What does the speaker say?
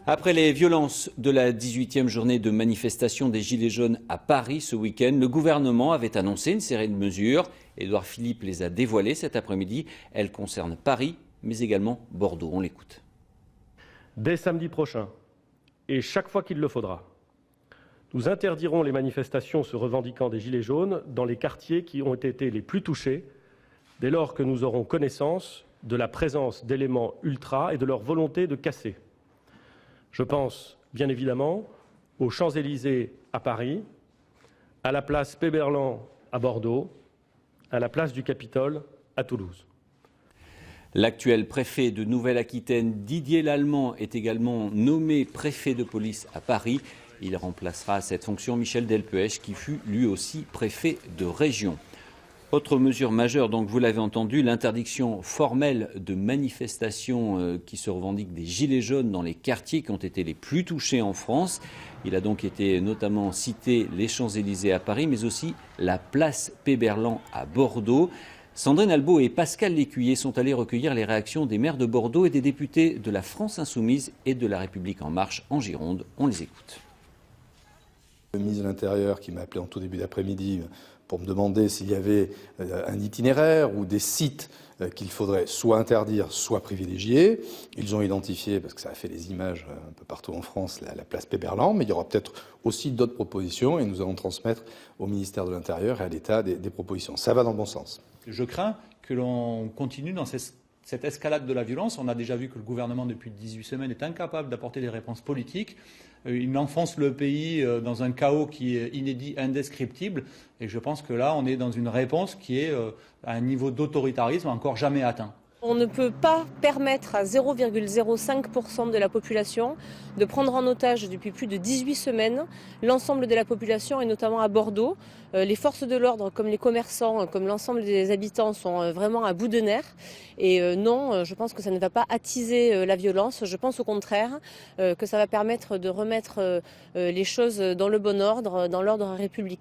Après les violences de la 18e journée de manifestation des Gilets jaunes à Paris ce week-end, le gouvernement avait annoncé une série de mesures. Édouard Philippe les a dévoilées cet après-midi. Elles concernent Paris, mais également Bordeaux. On l'écoute. Dès samedi prochain, et chaque fois qu'il le faudra, nous interdirons les manifestations se revendiquant des Gilets jaunes dans les quartiers qui ont été les plus touchés, dès lors que nous aurons connaissance de la présence d'éléments ultras et de leur volonté de casser. Je pense bien évidemment aux Champs-Élysées à Paris, à la place Péberlan à Bordeaux, à la place du Capitole à Toulouse. L'actuel préfet de Nouvelle-Aquitaine, Didier Lallemand, est également nommé préfet de police à Paris. Il remplacera à cette fonction Michel Delpech, qui fut lui aussi préfet de région. Autre mesure majeure, donc vous l'avez entendu, l'interdiction formelle de manifestations qui se revendiquent des Gilets jaunes dans les quartiers qui ont été les plus touchés en France. Il a donc été notamment cité les Champs-Élysées à Paris, mais aussi la place Péberlan à Bordeaux. Sandrine Albault et Pascal Lécuyer sont allés recueillir les réactions des maires de Bordeaux et des députés de la France Insoumise et de la République En Marche en Gironde. On les écoute. Le ministre de l'Intérieur qui m'a appelé en tout début d'après-midi pour me demander s'il y avait un itinéraire ou des sites qu'il faudrait soit interdire, soit privilégier. Ils ont identifié, parce que ça a fait les images un peu partout en France, la place Péberlan, mais il y aura peut-être aussi d'autres propositions et nous allons transmettre au ministère de l'Intérieur et à l'État des propositions. Ça va dans le bon sens. Je crains que l'on continue dans cette escalade de la violence. On a déjà vu que le gouvernement, depuis 18 semaines, est incapable d'apporter des réponses politiques. Il enfonce le pays dans un chaos qui est inédit, indescriptible. Et je pense que là, on est dans une réponse qui est à un niveau d'autoritarisme encore jamais atteint. On ne peut pas permettre à 0,05% de la population de prendre en otage depuis plus de 18 semaines l'ensemble de la population et notamment à Bordeaux. Les forces de l'ordre comme les commerçants, comme l'ensemble des habitants sont vraiment à bout de nerfs. Et non, je pense que ça ne va pas attiser la violence. Je pense au contraire que ça va permettre de remettre les choses dans le bon ordre, dans l'ordre républicain.